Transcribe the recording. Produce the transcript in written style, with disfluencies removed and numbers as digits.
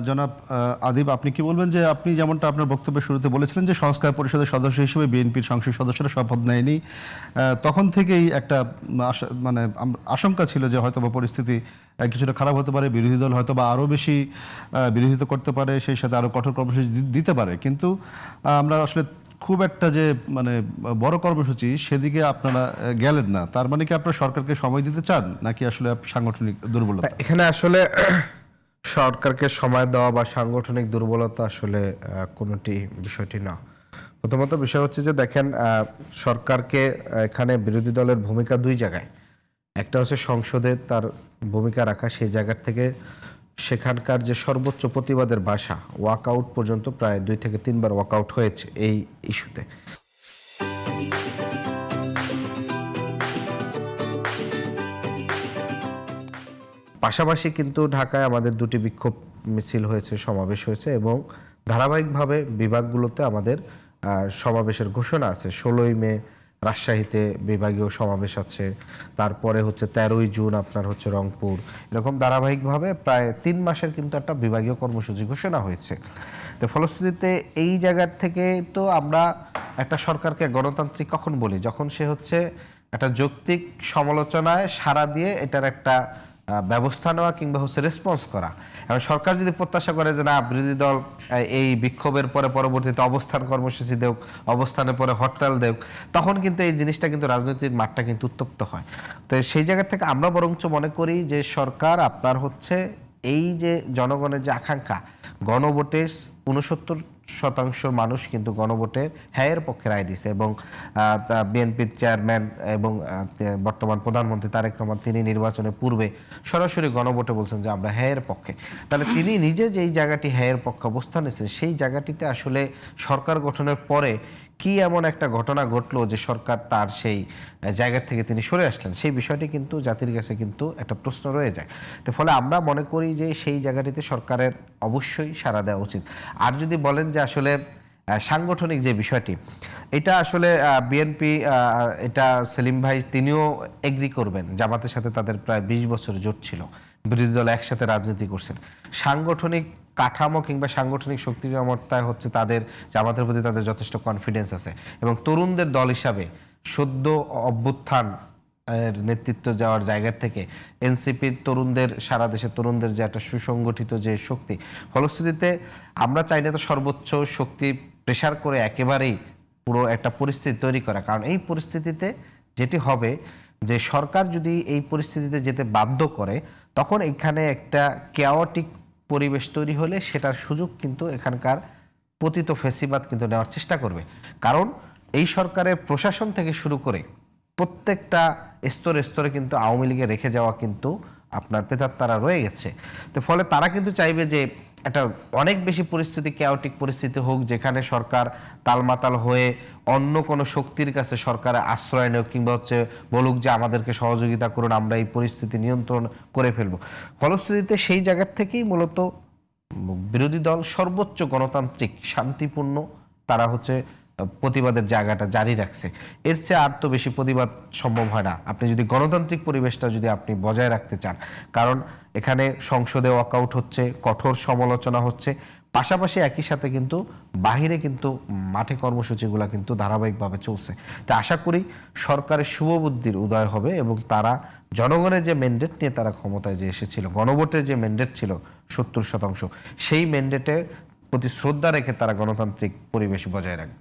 জনাব আদিব, আপনি কি বলবেন যে আপনি যেমনটা আপনার বক্তব্যের শুরুতে বলেছিলেন যে সংস্কার পরিষদের সদস্য হিসেবে বিএনপির সংসদ সদস্যরা শপথ নেয়নি, তখন থেকেই একটা মানে আশঙ্কা ছিল যে হয়তো বা পরিস্থিতি কিছুটা খারাপ হতে পারে, বিরোধী দল হয়তো বা আরও বেশি বিরোধিতা করতে পারে, সেই সাথে আরও কঠোর কর্মসূচি দিতে পারে। কিন্তু আমরা আসলে খুব একটা যে মানে বড় কর্মসূচি সেদিকে আপনারা গেলেন না। তার মানে কি আপনারা সরকারকে সময় দিতে চান, নাকি আসলে সাংগঠনিক দুর্বলতা? এখানে আসলে সরকারকে সময় দেওয়া বা সাংগঠনিক দুর্বলতা আসলে কোনোটি বিষয়টি না। প্রথমত বিষয় হচ্ছে যে দেখেন, সরকারকে এখানে বিরোধী দলের ভূমিকা দুই জায়গায়। একটা হচ্ছে সংসদে তার ভূমিকা রাখা, সেই জায়গা থেকে সেখানকার যে সর্বোচ্চ প্রতিবাদের ভাষা, ওয়াকআউট পর্যন্ত প্রায় 2 থেকে 3 বার ওয়াকআউট হয়েছে এই ইস্যুতে। পাশাপাশি কিন্তু ঢাকায় আমাদের 2টি বিক্ষোভ মিছিল হয়েছে, সমাবেশ হয়েছে এবং ধারাবাহিকভাবে বিভাগগুলোতে আমাদের সমাবেশের ঘোষণা আছে। 16ই মে রাজশাহীতে বিভাগীয় সমাবেশ আছে, তারপরে হচ্ছে 13ই জুন আপনার হচ্ছে রংপুর। এরকম ধারাবাহিকভাবে প্রায় 3 মাসের কিন্তু একটা বিভাগীয় কর্মসূচি ঘোষণা হয়েছে। তো ফলশ্রুতিতে এই জায়গার থেকে তো আমরা একটা সরকারকে গণতান্ত্রিক কখন বলি, যখন সে হচ্ছে একটা যৌক্তিক সমালোচনায় সাড়া দিয়ে এটার একটা ব্যবস্থা নেওয়া কিংবা হচ্ছে রেসপন্স করা। এবং সরকার যদি প্রত্যাশা করে যে না, বিরোধী দল এই বিক্ষোভের পরে পরবর্তীতে অবস্থান কর্মসূচি দেওক, অবস্থানের পরে হরতাল দেওক, তখন কিন্তু এই জিনিসটা কিন্তু রাজনৈতিক মাঠটা কিন্তু উত্তপ্ত হয়। তো সেই জায়গা থেকে আমরা বরঞ্চ মনে করি যে সরকার আপনার হচ্ছে এই যে জনগণের যে আকাঙ্ক্ষা, গণভোটের ৬৯% মানুষ কিন্তু গণভোটের হ্যাঁয়ের পক্ষে রায় দিছে এবং বিএনপির চেয়ারম্যান এবং বর্তমান প্রধানমন্ত্রী তারেক রহমান তিনি নির্বাচনের পূর্বে সরাসরি গণভোটে বলছেন যে আমরা হ্যাঁয়ের পক্ষে। তাহলে তিনি নিজে যেই জায়গাটি হ্যাঁয়ের পক্ষে অবস্থান নিয়েছেন, সেই জায়গাটিতে আসলে সরকার গঠনের পরে কি এমন একটা ঘটনা ঘটলো যে সরকার তার সেই জায়গা থেকে তিনি সরে আসলেন, সেই বিষয়টি কিন্তু জাতির কাছে কিন্তু একটা প্রশ্ন রয়ে যায়। তো ফলে আমরা মনে করি যে সেই জায়গাটিতে সরকারের অবশ্যই সাড়া দেওয়া উচিত। আর যদি বলেন যে আসলে সাংগঠনিক যে বিষয়টি, এটা আসলে বিএনপি, এটা সেলিম ভাই তিনিও এগ্রি করবেন, জামাতের সাথে তাদের প্রায় 20 বছর জোট ছিল, বিরোধী দল একসাথে রাজনীতি করছেন। সাংগঠনিক কাঠামো কিংবা সাংগঠনিক শক্তি সামর্থ্য হচ্ছে তাদের, জামাতের প্রতি তাদের যথেষ্ট কনফিডেন্স আছে এবং তরুণদের দল হিসাবে সদ্য অভ্যুত্থান নেতৃত্ব যাওয়ার জায়গা থেকে এনসিপির তরুণদের, সারা দেশের তরুণদের যে একটা সুসংগঠিত যে শক্তি, ফলশ্রুতিতে আমরা চাই না তো সর্বোচ্চ শক্তি প্রেসার করে একেবারেই পুরো একটা পরিস্থিতি তৈরি করা। কারণ এই পরিস্থিতিতে যেটি হবে যে সরকার যদি এই পরিস্থিতিতে যেতে বাধ্য করে, তখন এখানে একটা কেওয়াটিক পরিবেশ তৈরি হলে সেটার সুযোগ কিন্তু এখানকার পতিত ফেসিবাদ কিন্তু নেওয়ার চেষ্টা করবে। কারণ এই সরকারের প্রশাসন থেকে শুরু করে প্রত্যেকটা স্তরে স্তরে কিন্তু আওয়ামী লীগে রেখে যাওয়া কিন্তু আপনার প্রেতাত্মারা রয়ে গেছে। তো ফলে তারা কিন্তু চাইবে যে একটা অনেক বেশি পরিস্থিতি, কেওয়াটিক পরিস্থিতি হোক, যেখানে সরকার তালমাতাল হয়ে অন্য কোনো শক্তির কাছে সরকারের আশ্রয় নেওক কিংবা হচ্ছে বলুক যে আমাদেরকে সহযোগিতা করুন, আমরা এই পরিস্থিতি নিয়ন্ত্রণ করে ফেলবো। ফলশ্রুতিতে সেই জায়গার থেকেই মূলত বিরোধী দল সর্বোচ্চ গণতান্ত্রিক শান্তিপূর্ণ তারা হচ্ছে প্রতিবাদের জায়গাটা জারি রাখছে। এর চেয়ে আর তো বেশি প্রতিবাদ সম্ভব হয় না আপনি যদি গণতান্ত্রিক পরিবেশটা যদি আপনি বজায় রাখতে চান। কারণ এখানে সংসদে ওয়াকআউট হচ্ছে, কঠোর সমালোচনা হচ্ছে, পাশাপাশি একই সাথে কিন্তু বাহিরে কিন্তু মাঠে কর্মসূচিগুলো কিন্তু ধারাবাহিকভাবে চলছে। তা আশা করি সরকারের শুভবুদ্ধির উদয় হবে এবং তারা জনগণের যে ম্যান্ডেট নিয়ে তারা ক্ষমতায় যে এসেছিল, গণভোটের যে ম্যান্ডেট ছিল 70%, সেই ম্যান্ডেটের প্রতি শ্রদ্ধা রেখে তারা গণতান্ত্রিক পরিবেশ বজায় রাখবে।